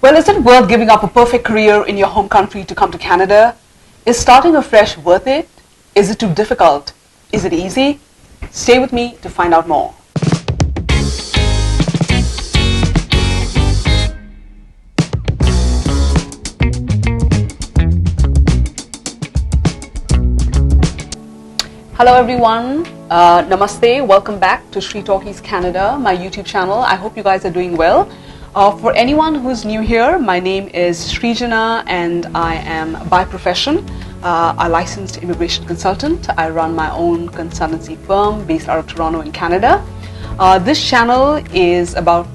Well, is it worth giving up a perfect career in your home country to come to Canada? Is starting afresh worth it? Is it too difficult? Is it easy? Stay with me to find out more. Hello everyone, Namaste, welcome back to Talkies Canada, my YouTube channel. I hope you guys are doing well. For anyone who's new here, my name is Srijana and I am by profession a licensed immigration consultant. I run my own consultancy firm based out of Toronto in Canada. This channel is about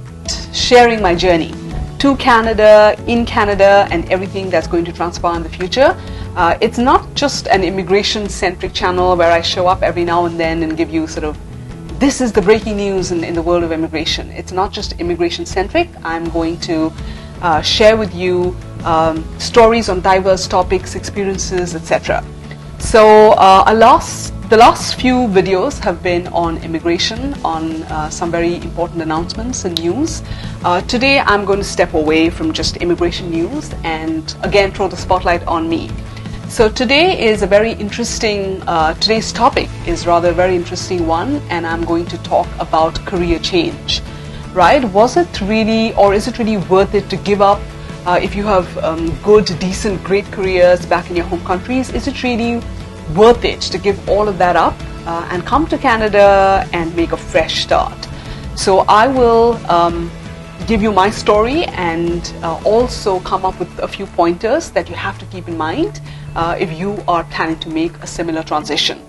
sharing my journey to Canada, in Canada, and everything that's going to transpire in the future. It's not just an immigration-centric channel where I show up every now and then and give you sort of, this is the breaking news in the world of immigration. It's not just immigration-centric. I'm going to share with you stories on diverse topics, experiences, etc. So the last few videos have been on immigration, on some very important announcements and news. Today I'm going to step away from just immigration news and again throw the spotlight on me. So today is a very interesting, today's topic is rather a very interesting one, and I'm going to talk about career change, right? Was it really, or is it really worth it to give up if you have good, decent, great careers back in your home countries? Is it really worth it to give all of that up and come to Canada and make a fresh start? So I will give you my story and also come up with a few pointers that you have to keep in mind if you are planning to make a similar transition.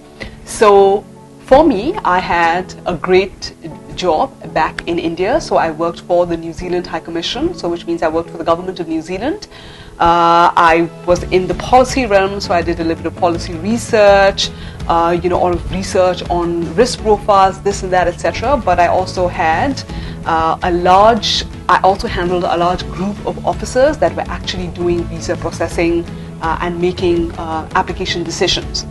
So for me, I had a great job back in India. So I worked for the New Zealand High Commission, so which means I worked for the government of New Zealand. I was in the policy realm, so I did a little bit of policy research, all of research on risk profiles, this and that, etc. But I also had I also handled a large group of officers that were actually doing visa processing and making application decisions.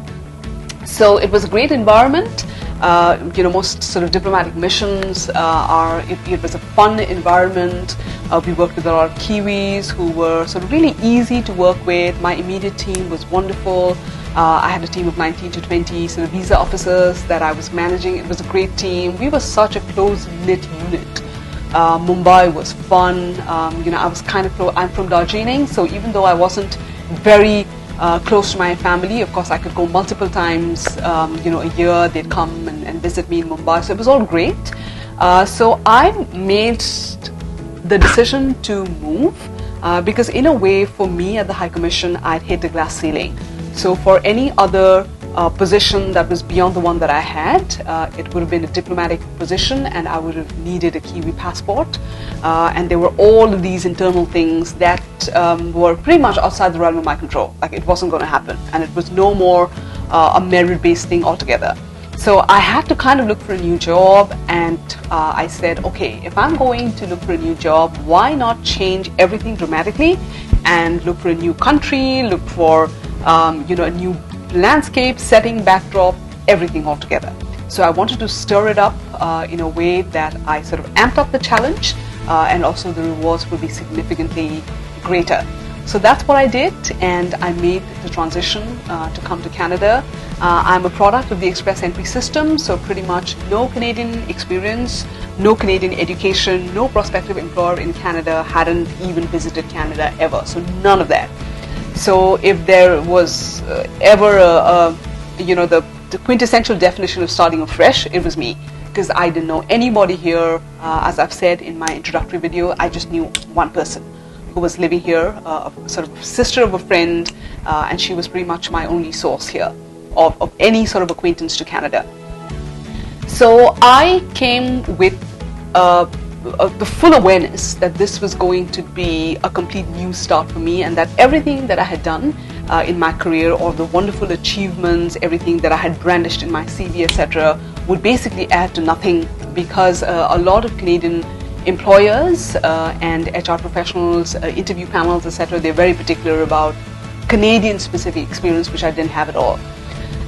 So it was a great environment. Most sort of diplomatic missions it was a fun environment. We worked with a lot of Kiwis who were sort of really easy to work with. My immediate team was wonderful. I had a team of 19 to 20 sort of visa officers that I was managing. It was a great team. We were such a close-knit unit. Mumbai was fun. I was I'm from Darjeeling, so even though I wasn't very close to my family, of course I could go multiple times, a year. They'd come and visit me in Mumbai, so it was all great. So I made the decision to move because in a way for me at the High Commission I'd hit the glass ceiling. So for any other position that was beyond the one that I had, it would have been a diplomatic position and I would have needed a Kiwi passport, and there were all of these internal things that were pretty much outside the realm of my control. Like it wasn't going to happen, and it was no more a merit-based thing altogether. So I had to kind of look for a new job, and I said, okay, if I'm going to look for a new job, why not change everything dramatically and look for a new country, look for a new landscape, setting, backdrop, everything all together. So I wanted to stir it up in a way that I sort of amped up the challenge and also the rewards would be significantly greater. So that's what I did, and I made the transition to come to Canada. I'm a product of the express entry system, so pretty much no Canadian experience, no Canadian education, no prospective employer in Canada hadn't even visited Canada ever, so none of that. So if there was ever the quintessential definition of starting afresh, it was me, because I didn't know anybody here. As I've said in my introductory video, I just knew one person who was living here, a sort of sister of a friend, and she was pretty much my only source here of any sort of acquaintance to Canada. So I came with the full awareness that this was going to be a complete new start for me, and that everything that I had done in my career, or the wonderful achievements, everything that I had brandished in my CV, etc., would basically add to nothing, because a lot of Canadian employers and HR professionals, interview panels, etc., they're very particular about Canadian specific experience, which I didn't have at all.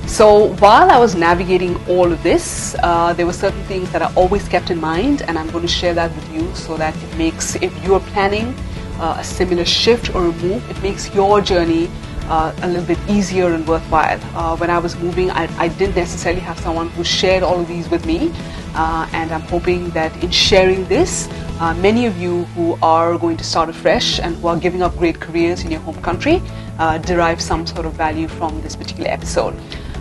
So while I was navigating all of this, there were certain things that I always kept in mind, and I'm going to share that with you so that it makes, if you are planning a similar shift or a move, it makes your journey a little bit easier and worthwhile. When I was moving, I didn't necessarily have someone who shared all of these with me, and I'm hoping that in sharing this, many of you who are going to start afresh and who are giving up great careers in your home country derive some sort of value from this particular episode.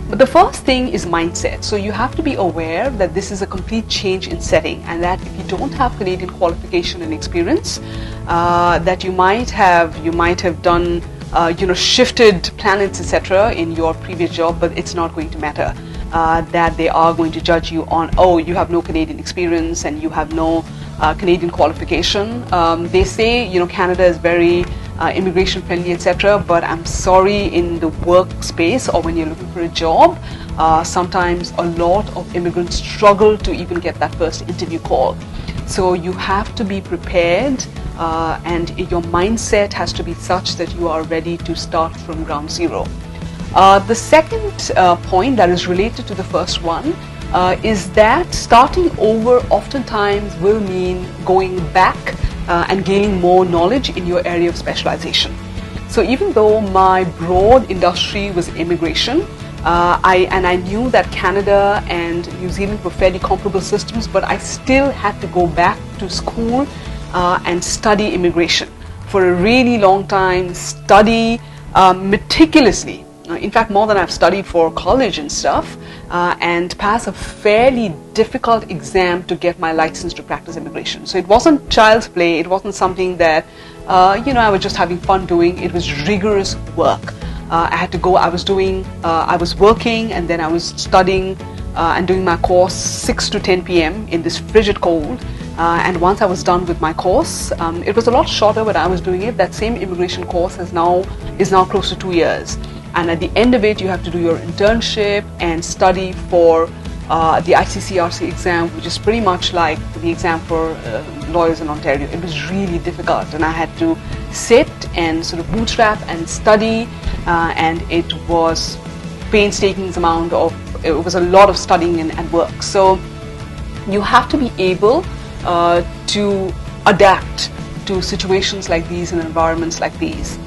But the first thing is mindset. So you have to be aware that this is a complete change in setting, and that if you don't have Canadian qualification and experience, that you might have done shifted planets, etc. in your previous job, but it's not going to matter. That they are going to judge you on, oh, you have no Canadian experience and you have no Canadian qualification. They say, Canada is very immigration friendly, etc. But I'm sorry, in the workspace or when you're looking for a job, sometimes a lot of immigrants struggle to even get that first interview call. So you have to be prepared, and your mindset has to be such that you are ready to start from ground zero. The second point that is related to the first one is that starting over oftentimes will mean going back and gaining more knowledge in your area of specialization. So even though my broad industry was immigration, I knew that Canada and New Zealand were fairly comparable systems, but I still had to go back to school and study immigration for a really long time, study meticulously. In fact, more than I've studied for college and stuff, and pass a fairly difficult exam to get my license to practice immigration. So it wasn't child's play, it wasn't something that, I was just having fun doing. It was rigorous work. I had to go, I was working, and then I was studying and doing my course 6 to 10 p.m. in this frigid cold. And once I was done with my course, it was a lot shorter when I was doing it. That same immigration course is now close to 2 years. And at the end of it, you have to do your internship and study for the ICCRC exam, which is pretty much like the exam for lawyers in Ontario. It was really difficult, and I had to sit and sort of bootstrap and study, and it was it was a lot of studying and work. So you have to be able to adapt to situations like these and environments like these.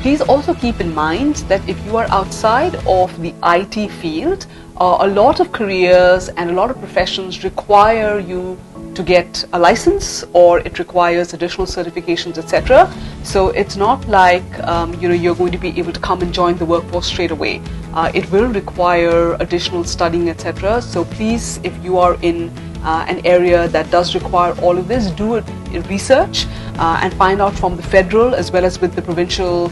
Please also keep in mind that if you are outside of the IT field, a lot of careers and a lot of professions require you to get a license, or it requires additional certifications, etc. So it's not like you're going to be able to come and join the workforce straight away. It will require additional studying, etc. So please, if you are in an area that does require all of this, do research and find out from the federal as well as with the provincial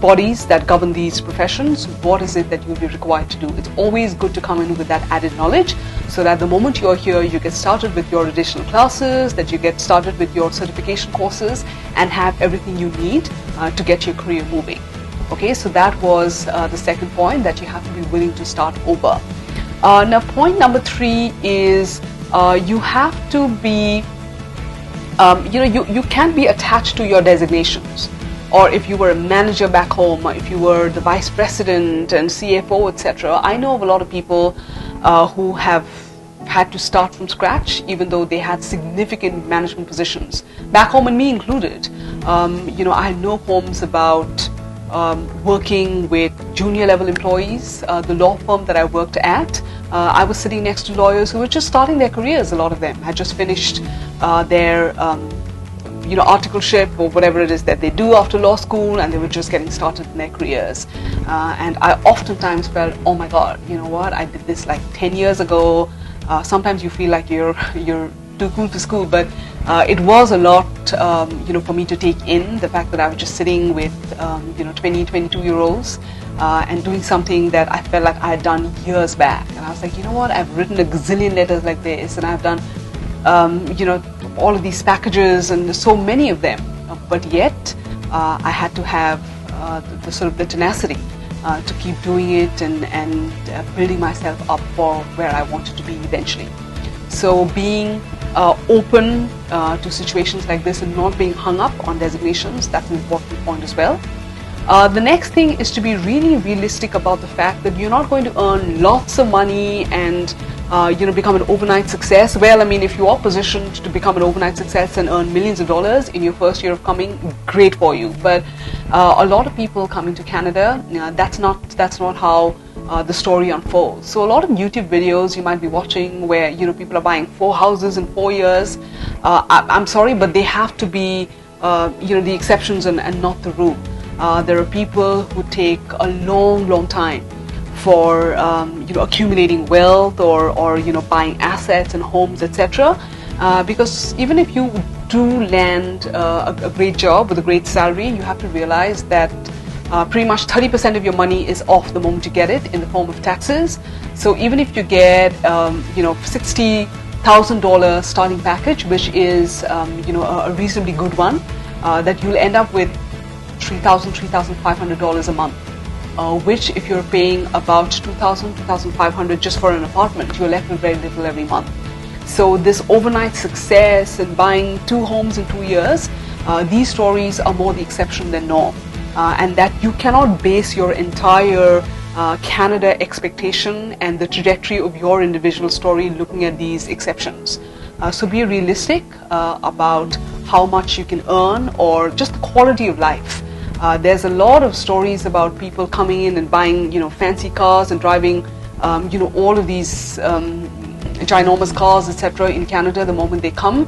bodies that govern these professions, what is it that you'll be required to do. It's always good to come in with that added knowledge, so that the moment you're here, you get started with your additional classes, that you get started with your certification courses, and have everything you need to get your career moving. Okay, so that was the second point, that you have to be willing to start over. Now, point number 3 is you have to be, you can't be attached to your designations. Or if you were a manager back home, or if you were the vice president and CFO, etc. I know of a lot of people who have had to start from scratch, even though they had significant management positions back home, and me included. I know homes about working with junior level employees. The law firm that I worked at, I was sitting next to lawyers who were just starting their careers. A lot of them had just finished their articleship or whatever it is that they do after law school, and they were just getting started in their careers. And I oftentimes felt, oh my God, you know what, I did this like 10 years ago. Sometimes you feel like you're too cool for school, but it was a lot, for me to take in, the fact that I was just sitting with, 20, 22-year-olds and doing something that I felt like I had done years back. And I was like, you know what, I've written a gazillion letters like this, and I've done, all of these packages, and there's so many of them, but yet I had to have the tenacity to keep doing it and building myself up for where I wanted to be eventually. So being open to situations like this and not being hung up on designations, that's an important point as well. The next thing is to be really realistic about the fact that you're not going to earn lots of money and become an overnight success. Well, I mean, if you are positioned to become an overnight success and earn millions of dollars in your first year of coming, great for you. But a lot of people coming to Canada, that's not how the story unfolds. So a lot of YouTube videos you might be watching where people are buying 4 houses in 4 years. I'm sorry, but they have to be the exceptions and not the rule. There are people who take a long time for accumulating wealth or buying assets and homes, etc. Because even if you do land a great job with a great salary, you have to realize that pretty much 30% of your money is off the moment you get it in the form of taxes. So even if you get $60,000 starting package, which is a reasonably good one, that you'll end up with $3,500 a month, which if you're paying about $2,500 just for an apartment, you're left with very little every month. So this overnight success and buying 2 homes in 2 years, these stories are more the exception than norm. And that you cannot base your entire Canada expectation and the trajectory of your individual story looking at these exceptions. So be realistic about how much you can earn or just the quality of life. There's a lot of stories about people coming in and buying fancy cars and driving all of these ginormous cars, etc. in Canada the moment they come.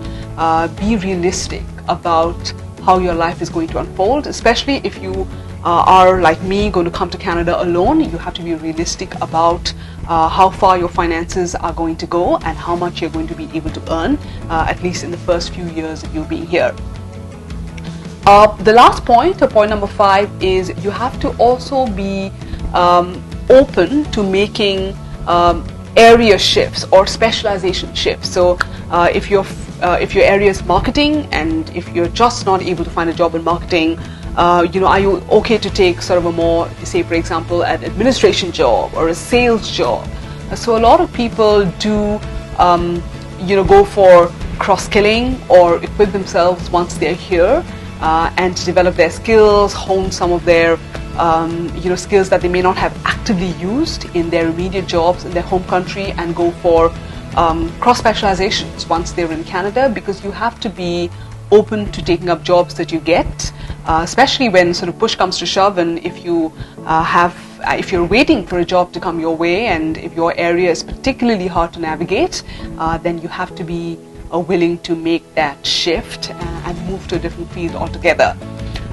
Be realistic about how your life is going to unfold, especially if you are like me going to come to Canada alone. You have to be realistic about how far your finances are going to go and how much you're going to be able to earn, at least in the first few years of you being here. The last point, or point number 5, is you have to also be open to making area shifts or specialization shifts. So if your area is marketing, and if you're just not able to find a job in marketing, are you okay to take sort of a more, say for example, an administration job or a sales job? So a lot of people do go for cross-skilling or equip themselves once they're here and to develop their skills, hone some of their skills that they may not have actively used in their immediate jobs in their home country, and go for cross-specializations once they're in Canada, because you have to be open to taking up jobs that you get, especially when sort of push comes to shove, and if you're waiting for a job to come your way and if your area is particularly hard to navigate, then you have to be willing to make that shift and move to a different field altogether.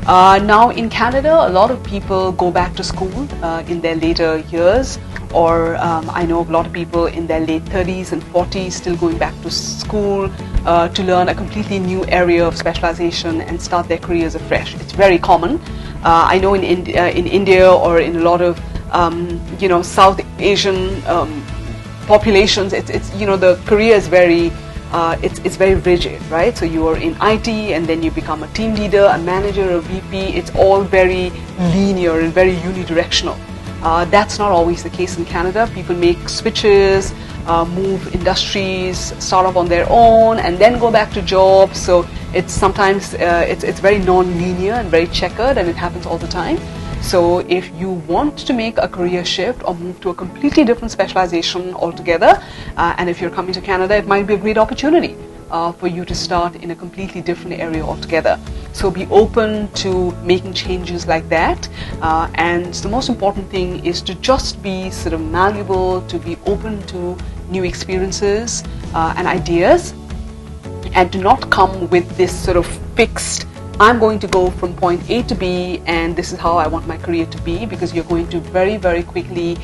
Now in Canada, a lot of people go back to school in their later years, or I know a lot of people in their late 30s and 40s still going back to school to learn a completely new area of specialization and start their careers afresh. It's very common. I know in India or in a lot of South Asian populations, it's the career is very it's very rigid, right? So you are in IT and then you become a team leader, a manager, a VP. It's all very linear and very unidirectional. That's not always the case in Canada. People make switches, move industries, start off on their own, and then go back to jobs. So it's sometimes it's very non-linear and very checkered, and it happens all the time. So if you want to make a career shift or move to a completely different specialization altogether, and if you're coming to Canada, it might be a great opportunity for you to start in a completely different area altogether. So be open to making changes like that. And the most important thing is to just be sort of malleable, to be open to new experiences and ideas, and to not come with this sort of fixed, I'm going to go from point A to B and this is how I want my career to be, because you're going to very, very quickly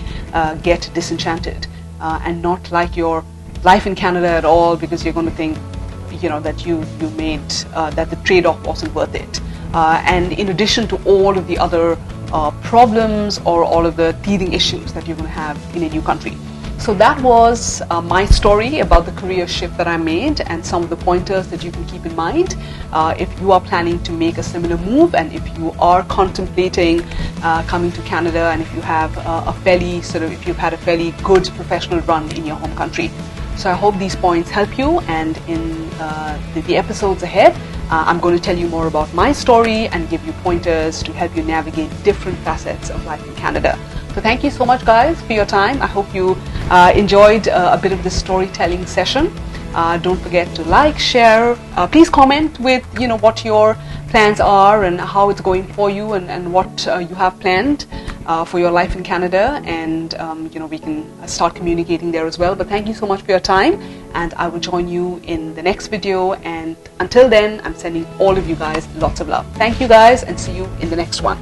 get disenchanted and not like your life in Canada at all, because you're going to think that you made that the trade-off wasn't worth it. And in addition to all of the other problems or all of the teething issues that you're going to have in a new country. So that was my story about the career shift that I made and some of the pointers that you can keep in mind if you are planning to make a similar move, and if you are contemplating coming to Canada, and if you have if you've had a fairly good professional run in your home country. So I hope these points help you, and in the episodes ahead, I'm going to tell you more about my story and give you pointers to help you navigate different facets of life in Canada. So thank you so much, guys, for your time. I hope you enjoyed a bit of this storytelling session. Don't forget to like, share. Please comment with what your plans are and how it's going for you, and what you have planned for your life in Canada, and we can start communicating there as well. But thank you so much for your time, and I will join you in the next video. And until then, I'm sending all of you guys lots of love. Thank you, guys, and see you in the next one.